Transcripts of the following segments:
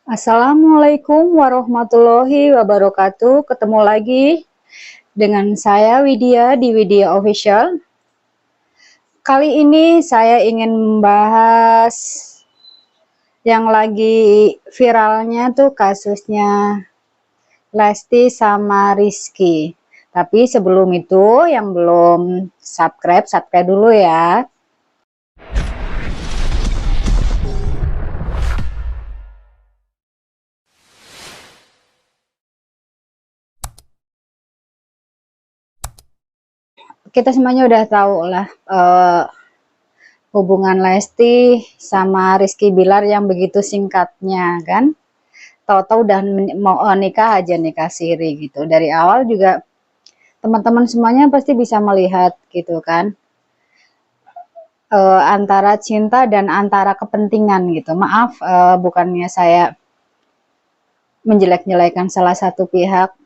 Assalamualaikum warahmatullahi wabarakatuh. Ketemu lagi dengan saya Widya di Widya Official. Kali ini saya ingin membahas yang lagi viralnya tuh kasusnya Lesti sama Rizky. Tapi sebelum itu yang belum subscribe dulu ya. Kita semuanya udah tahu lah hubungan Lesti sama Rizky Bilar yang begitu singkatnya kan. Tahu-tahu udah mau nikah aja, nikah siri gitu. Dari awal juga teman-teman semuanya pasti bisa melihat gitu kan, antara cinta dan antara kepentingan gitu. Maaf, bukannya saya menjelek-jelekan salah satu pihak.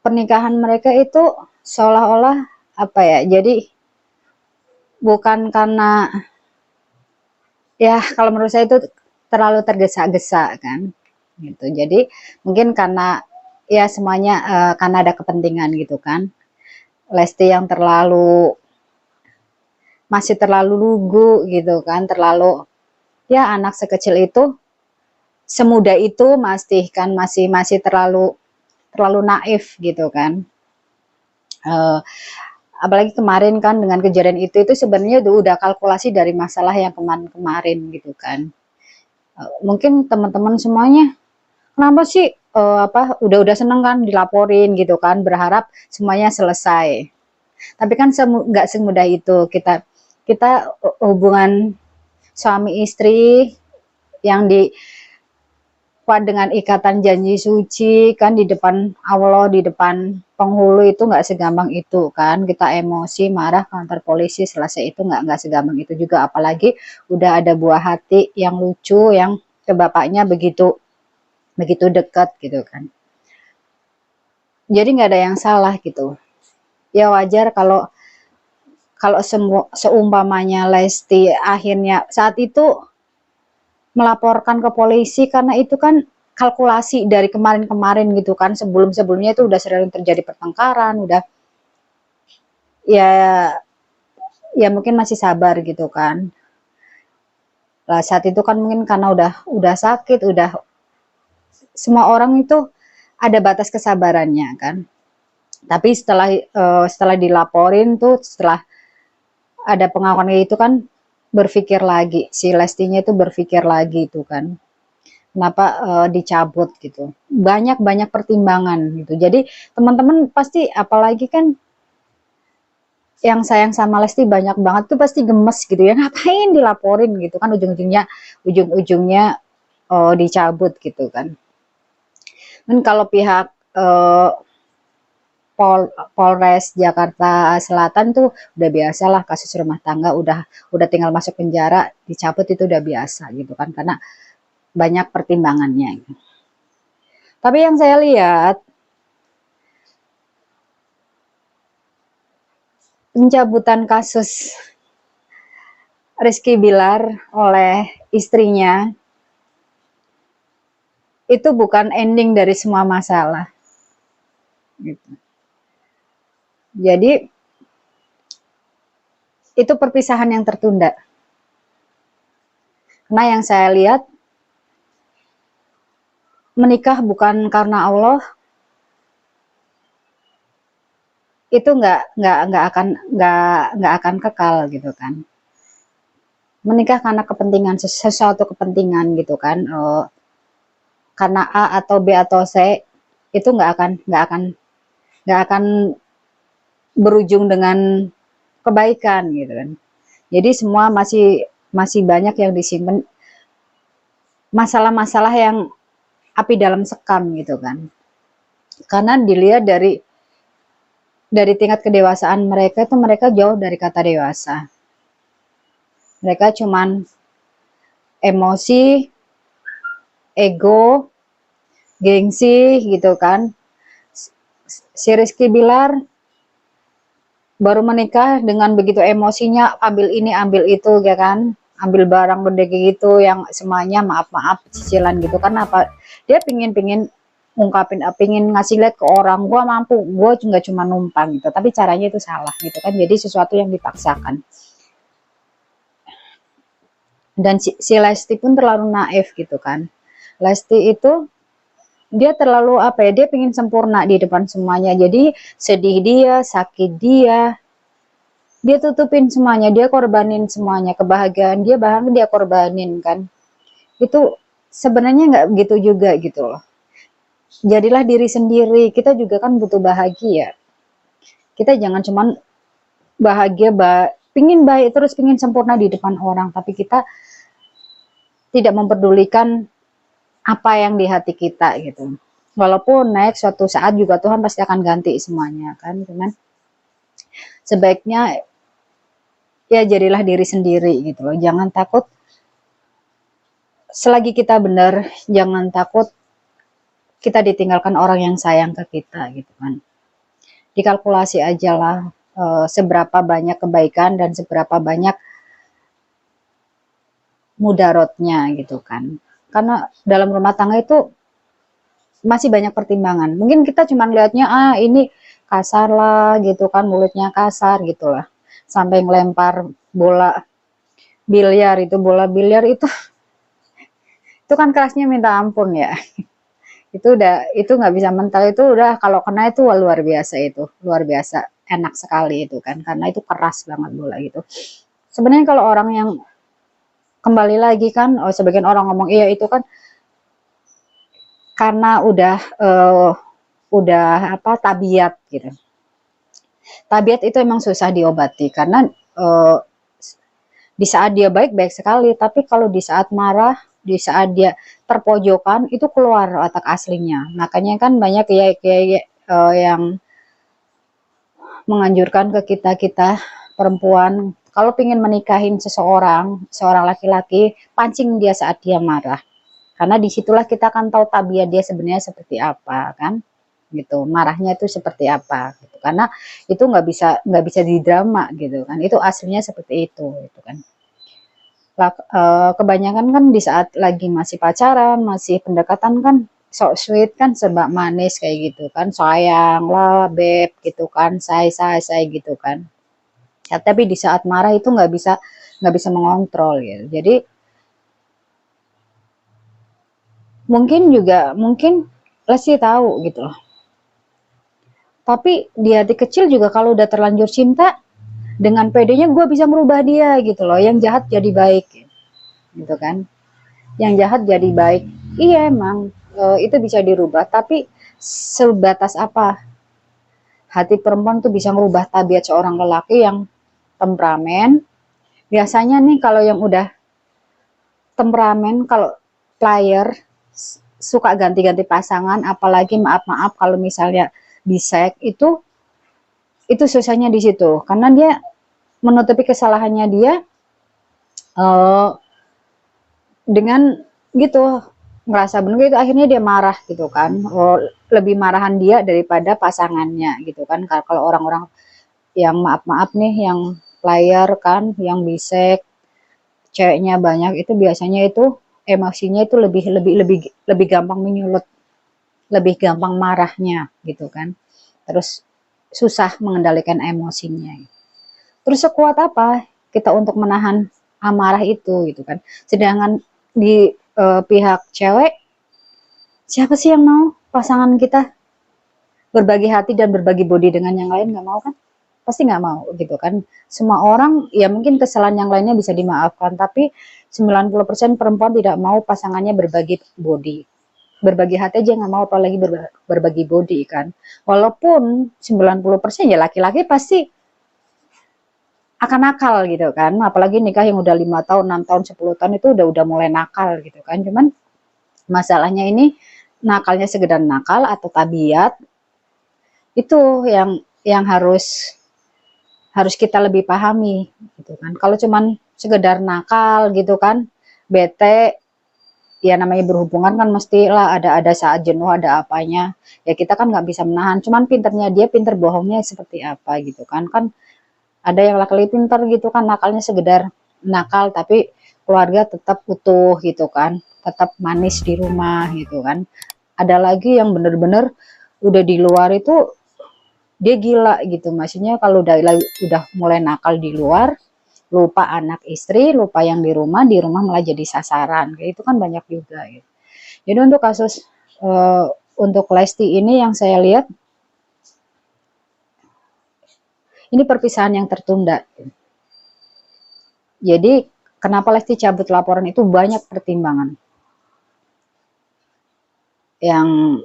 Pernikahan mereka itu seolah-olah apa ya, jadi bukan karena, ya kalau menurut saya itu terlalu tergesa-gesa kan gitu. Jadi mungkin karena ya semuanya karena ada kepentingan gitu kan. Lesti yang masih terlalu lugu gitu kan, terlalu, ya anak sekecil itu, semudah itu masih terlalu naif gitu kan. Apalagi kemarin kan dengan kejadian itu sebenarnya udah kalkulasi dari masalah yang kemarin gitu kan. Mungkin teman-teman semuanya, kenapa sih udah seneng kan dilaporin gitu kan, berharap semuanya selesai. Tapi kan nggak semudah itu. Kita hubungan suami istri yang kuat dengan ikatan janji suci kan, di depan Allah, di depan penghulu, itu nggak segampang itu kan. Kita emosi marah kantor polisi selesai, itu nggak segampang itu juga. Apalagi udah ada buah hati yang lucu yang ke bapaknya begitu dekat gitu kan. Jadi nggak ada yang salah gitu. Ya wajar kalau seumpamanya Lesti akhirnya saat itu melaporkan ke polisi, karena itu kan kalkulasi dari kemarin-kemarin gitu kan. Sebelum-sebelumnya itu udah sering terjadi pertengkaran, udah, ya mungkin masih sabar gitu kan. Lah saat itu kan mungkin karena udah sakit, semua orang itu ada batas kesabarannya kan. Tapi setelah dilaporin tuh, setelah ada pengakuan itu kan, berpikir lagi, si Lestinya itu berpikir lagi itu kan, kenapa dicabut gitu. Banyak pertimbangan gitu. Jadi teman-teman pasti, apalagi kan yang sayang sama Lesti banyak banget tuh, pasti gemes gitu ya, ngapain dilaporin gitu kan, ujung-ujungnya dicabut gitu kan. Dan kalau pihak Polres Jakarta Selatan tuh udah biasalah, kasus rumah tangga udah tinggal masuk penjara dicabut, itu udah biasa gitu kan, karena banyak pertimbangannya. Tapi yang saya lihat, pencabutan kasus Rizky Bilar oleh istrinya itu bukan ending dari semua masalah gitu. Jadi itu perpisahan yang tertunda. Karena yang saya lihat, menikah bukan karena Allah itu nggak akan kekal gitu kan. Menikah karena kepentingan, sesuatu kepentingan gitu kan, karena A atau B atau C, itu nggak akan berujung dengan kebaikan gitu kan. Jadi semua masih banyak yang disimpan, masalah-masalah yang api dalam sekam gitu kan. Karena dilihat dari tingkat kedewasaan mereka itu, mereka jauh dari kata dewasa. Mereka cuman emosi, ego, gengsi gitu kan. Si Rizky Bilar baru menikah dengan begitu emosinya, ambil ini ambil itu ya kan. ambil barang gede kayak gitu yang semuanya maaf-maaf cicilan gitu kan, apa dia pingin ngungkapin, pingin ngasih lihat ke orang gua mampu, gua nggak cuma numpang gitu, tapi caranya itu salah gitu kan, jadi sesuatu yang dipaksakan. Dan si Lesti pun terlalu naif gitu kan. Lesti itu dia terlalu apa ya, dia pingin sempurna di depan semuanya, jadi sedih dia, sakit dia tutupin semuanya, dia korbanin semuanya, kebahagiaan dia bahkan dia korbanin kan. Itu sebenarnya nggak gitu juga gitu loh. Jadilah diri sendiri, kita juga kan butuh bahagia. Kita jangan cuman bahagia, pingin baik terus, pingin sempurna di depan orang, tapi kita tidak memperdulikan apa yang di hati kita gitu. Walaupun naik suatu saat juga Tuhan pasti akan ganti semuanya kan, cuman sebaiknya ya jadilah diri sendiri gitu loh. Jangan takut, selagi kita benar, jangan takut kita ditinggalkan orang yang sayang ke kita gitu kan. Dikalkulasi aja lah seberapa banyak kebaikan dan seberapa banyak mudaratnya gitu kan. Karena dalam rumah tangga itu masih banyak pertimbangan. Mungkin kita cuma lihatnya ini kasar lah gitu kan, mulutnya kasar gitu lah. Sampai ngelempar bola biliar itu kan kerasnya minta ampun ya. Itu nggak bisa mental, itu udah kalau kena itu luar biasa, itu luar biasa enak sekali itu kan, karena itu keras banget bola gitu. Sebenarnya kalau orang yang kembali lagi kan, sebagian orang ngomong iya itu kan karena udah apa tabiat gitu. Tabiat itu emang susah diobati karena di saat dia baik-baik sekali, tapi kalau di saat marah, di saat dia terpojokan itu keluar watak aslinya. Makanya kan banyak kayak yang menganjurkan ke kita perempuan kalau ingin menikahin seorang laki-laki, pancing dia saat dia marah. Karena disitulah kita akan tahu tabiat dia sebenarnya seperti apa kan, gitu. Marahnya itu seperti apa, gitu. Karena itu nggak bisa didrama gitu kan. Itu aslinya seperti itu, gitu kan. Kebanyakan kan di saat lagi masih pacaran, masih pendekatan kan sok sweet kan, serba manis kayak gitu kan, sayang lah beb gitu kan, say gitu kan. Ya, tapi di saat marah itu nggak bisa mengontrol gitu. Jadi mungkin Lesti tahu gitu loh. Tapi di hati kecil juga kalau udah terlanjur cinta, dengan pedenya gue bisa merubah dia gitu loh. Yang jahat jadi baik gitu kan. Yang jahat jadi baik. Iya emang itu bisa dirubah, tapi sebatas apa hati perempuan tuh bisa merubah tabiat seorang lelaki yang temperamen. Biasanya nih kalau yang udah temperamen, kalau player suka ganti-ganti pasangan, apalagi maaf-maaf kalau misalnya bisek, itu susahnya di situ karena dia menutupi kesalahannya dia dengan gitu, ngerasa benar itu, akhirnya dia marah gitu kan, lebih marahan dia daripada pasangannya gitu kan. Kalau orang-orang yang maaf-maaf nih, yang player kan, yang bisek, ceweknya banyak, itu biasanya itu emosinya itu lebih gampang menyulut, lebih gampang marahnya gitu kan. Terus susah mengendalikan emosinya. Terus sekuat apa kita untuk menahan amarah itu gitu kan. Sedangkan di pihak cewek, siapa sih yang mau pasangan kita berbagi hati dan berbagi body dengan yang lain? Nggak mau kan? Pasti nggak mau gitu kan. Semua orang ya mungkin kesalahan yang lainnya bisa dimaafkan, tapi 90% perempuan tidak mau pasangannya berbagi body. Berbagi hati aja nggak mau, apalagi berbagi body kan. Walaupun 90% ya laki-laki pasti akan nakal gitu kan, apalagi nikah yang udah 5 tahun, 6 tahun, 10 tahun itu udah mulai nakal gitu kan. Cuman masalahnya ini nakalnya sekedar nakal atau tabiat, itu yang harus kita lebih pahami gitu kan. Kalau cuman sekedar nakal gitu kan, bete, ya namanya berhubungan kan mestilah ada saat jenuh, ada apanya. Ya kita kan nggak bisa menahan. Cuman pinternya dia, pinter bohongnya seperti apa gitu kan. Kan ada yang laki-laki pinter gitu kan, nakalnya sekedar nakal tapi keluarga tetap utuh gitu kan, tetap manis di rumah gitu kan. Ada lagi yang bener-bener udah di luar itu dia gila gitu, maksudnya kalau udah mulai nakal di luar, lupa anak istri, lupa yang di rumah malah jadi sasaran, kayak itu kan banyak juga gitu. Jadi untuk kasus uh, untuk Lesti ini yang saya lihat, ini perpisahan yang tertunda. Jadi kenapa Lesti cabut laporan itu banyak pertimbangan. Yang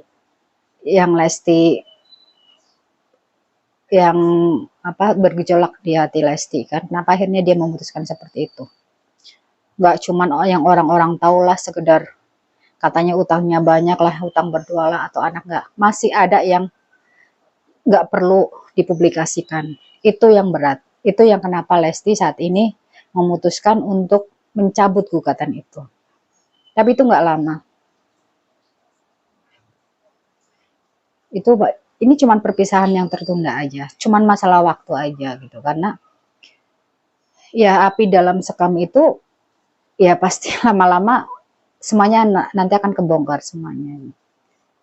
Lesti yang bergejolak di hati Lesti kan. Kenapa akhirnya dia memutuskan seperti itu? Nggak cuman yang orang-orang tahu lah, sekedar katanya utangnya banyak lah, utang berdua lah, atau anak nggak. Masih ada yang nggak perlu dipublikasikan. Itu yang berat. Itu yang kenapa Lesti saat ini memutuskan untuk mencabut gugatan itu. Tapi itu nggak lama. Itu ini cuman perpisahan yang tertunda aja. Cuman masalah waktu aja gitu. Karena ya api dalam sekam itu ya pasti lama-lama semuanya nanti akan kebongkar semuanya.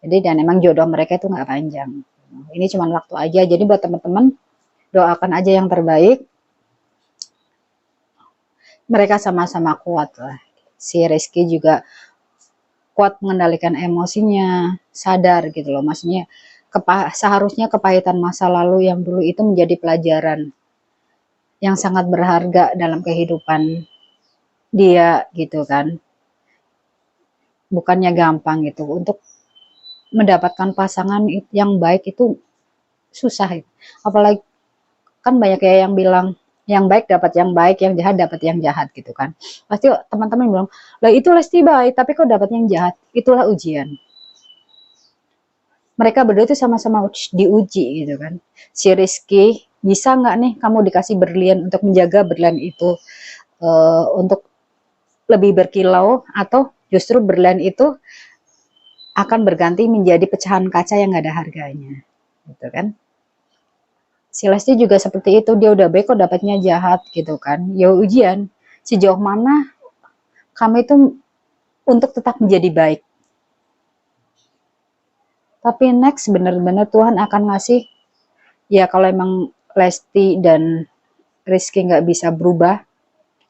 Jadi dan emang jodoh mereka itu nggak panjang. Ini cuma waktu aja. Jadi buat teman-teman doakan aja yang terbaik. Mereka sama-sama kuat lah. Si Rizky juga kuat mengendalikan emosinya, sadar gitu loh. Maksudnya seharusnya kepahitan masa lalu yang dulu itu menjadi pelajaran yang sangat berharga dalam kehidupan dia gitu kan. Bukannya gampang gitu. Untuk mendapatkan pasangan yang baik itu susah. Apalagi kan banyak ya yang bilang yang baik dapat yang baik, yang jahat dapat yang jahat gitu kan. Pasti teman-teman bilang, lah itu Lesti baik, tapi kok dapat yang jahat? Itulah ujian. Mereka berdua itu sama-sama diuji gitu kan. Si Rizky, bisa nggak nih kamu dikasih berlian untuk menjaga berlian itu untuk lebih berkilau, atau justru berlian itu akan berganti menjadi pecahan kaca yang nggak ada harganya, gitu kan? Si Lesti juga seperti itu, dia udah baik kok dapatnya jahat gitu kan. Ya ujian, sejauh mana kamu itu untuk tetap menjadi baik. Tapi next bener-bener Tuhan akan ngasih, ya kalau emang Lesti dan Rizky nggak bisa berubah,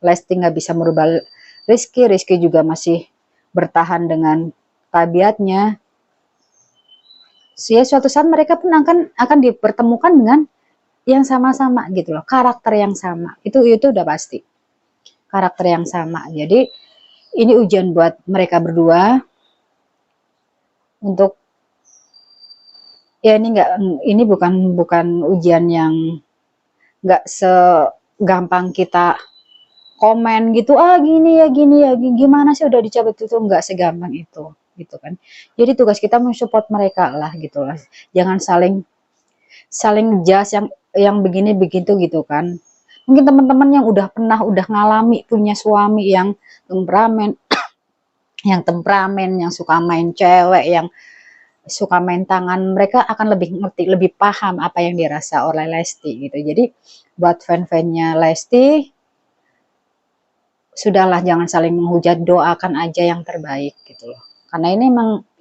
Lesti nggak bisa merubah Rizky, Rizky juga masih bertahan dengan tabiatnya. Ya suatu saat mereka pun akan dipertemukan dengan yang sama-sama gitu loh, karakter yang sama. Itu udah pasti. Karakter yang sama. Jadi ini ujian buat mereka berdua untuk ya ini bukan ujian yang nggak segampang kita komen gitu, gini ya gimana sih udah dicabut, itu nggak segampang itu gitu kan. Jadi tugas kita mensupport mereka lah gitu lah, jangan saling jas yang begini begitu gitu kan. Mungkin teman-teman yang udah ngalami punya suami yang temperamen yang suka main cewek, yang suka main tangan, mereka akan lebih ngerti, lebih paham apa yang dirasa oleh Lesti gitu. Jadi buat fan-fannya Lesti, sudahlah jangan saling menghujat, doakan aja yang terbaik gitu loh. Karena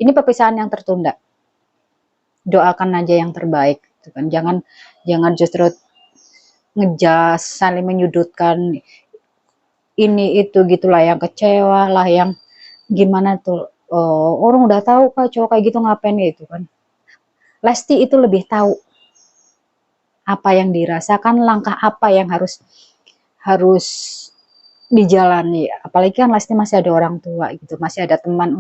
ini perpisahan yang tertunda. Doakan aja yang terbaik gitu kan. Jangan justru ngejas, saling menyudutkan ini itu gitulah, yang kecewa lah, yang gimana tuh, orang udah tahu kak cowok kayak gitu ngapain gitu kan. Lesti itu lebih tahu apa yang dirasakan, langkah apa yang harus dijalani. Apalagi kan Lesti masih ada orang tua gitu, masih ada teman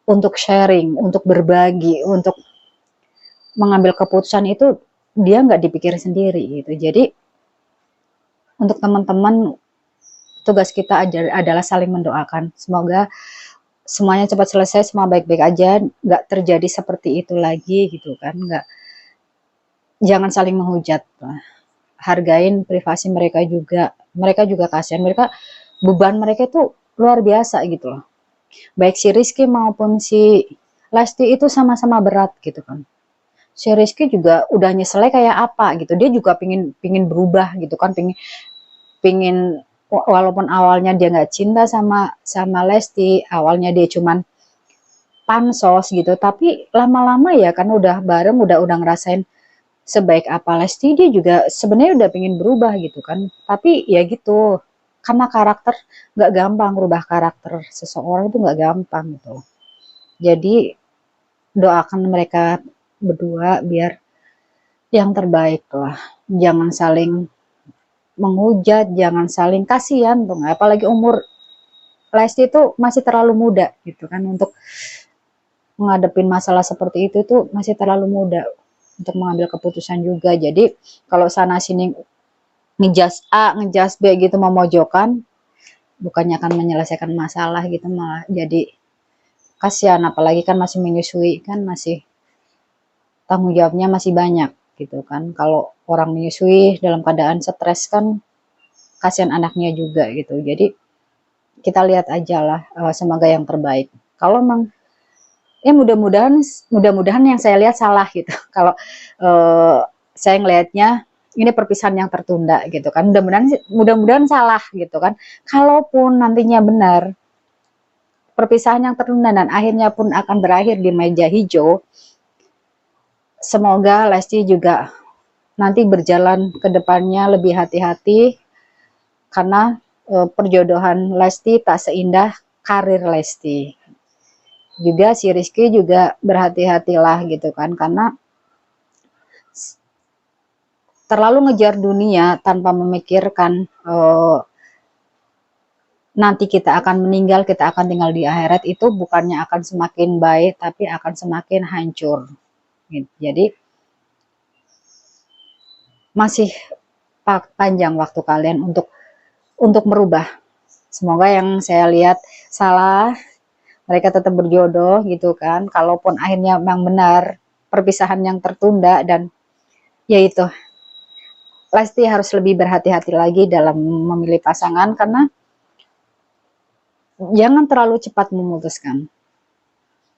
untuk sharing, untuk berbagi, untuk mengambil keputusan itu dia nggak dipikir sendiri gitu. Jadi untuk teman-teman, tugas kita adalah saling mendoakan. Semoga semuanya cepat selesai, semua baik-baik aja, nggak terjadi seperti itu lagi gitu kan. Jangan saling menghujat. Hargain privasi mereka juga. Mereka juga kasihan. Beban mereka itu luar biasa gitu loh. Baik si Rizky maupun si Lesti itu sama-sama berat gitu kan. Si Rizky juga udah nyeselnya kayak apa gitu. Dia juga pingin berubah gitu kan. Pingin walaupun awalnya dia nggak cinta sama Lesti, awalnya dia cuman pansos gitu, tapi lama-lama ya kan udah bareng, udah ngerasain sebaik apa Lesti, dia juga sebenarnya udah pengen berubah gitu kan. Tapi ya gitu, karena karakter nggak gampang, rubah karakter seseorang itu nggak gampang gitu. Jadi doakan mereka berdua biar yang terbaik lah. Jangan saling menghujat, jangan saling kasihan tuh, apalagi umur Lesti itu masih terlalu muda gitu kan untuk menghadapin masalah seperti itu tuh masih terlalu muda untuk mengambil keputusan juga. Jadi kalau sana sini ngejas A, ngejas B gitu memojokkan, bukannya akan menyelesaikan masalah gitu, malah jadi kasihan, apalagi kan masih menyusui kan, masih tanggung jawabnya masih banyak gitu kan. Kalau orang menyusui dalam keadaan stres kan kasihan anaknya juga gitu. Jadi kita lihat aja lah, semoga yang terbaik. Kalau memang ya mudah-mudahan yang saya lihat salah gitu. Kalau saya ngelihatnya ini perpisahan yang tertunda gitu kan. Mudah-mudahan salah gitu kan. Kalaupun nantinya benar perpisahan yang tertunda dan akhirnya pun akan berakhir di meja hijau, semoga Lesti juga nanti berjalan ke depannya lebih hati-hati, karena perjodohan Lesti tak seindah karir Lesti. Juga si Rizky juga berhati-hatilah gitu kan, karena terlalu ngejar dunia tanpa memikirkan nanti kita akan meninggal, kita akan tinggal di akhirat, itu bukannya akan semakin baik, tapi akan semakin hancur. Jadi masih panjang waktu kalian untuk merubah. Semoga yang saya lihat salah, mereka tetap berjodoh gitu kan. Kalaupun akhirnya memang benar perpisahan yang tertunda, dan yaitu Lesti harus lebih berhati-hati lagi dalam memilih pasangan, karena jangan terlalu cepat memutuskan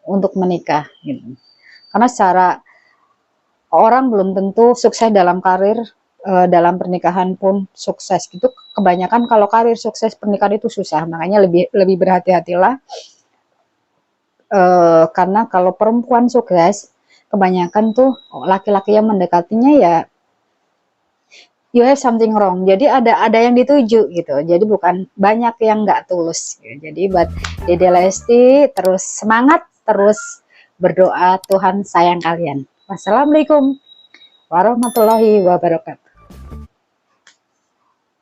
untuk menikah gitu. Karena secara orang belum tentu sukses dalam karir, dalam pernikahan pun sukses gitu. Kebanyakan kalau karir sukses, pernikahan itu susah. Makanya lebih berhati-hatilah, karena kalau perempuan sukses, kebanyakan tuh laki-laki yang mendekatinya ya you have something wrong. Jadi ada yang dituju gitu. Jadi bukan banyak yang nggak tulus. Jadi buat Dede Lesti terus semangat, terus berdoa, Tuhan sayang kalian. Wassalamualaikum warahmatullahi wabarakatuh.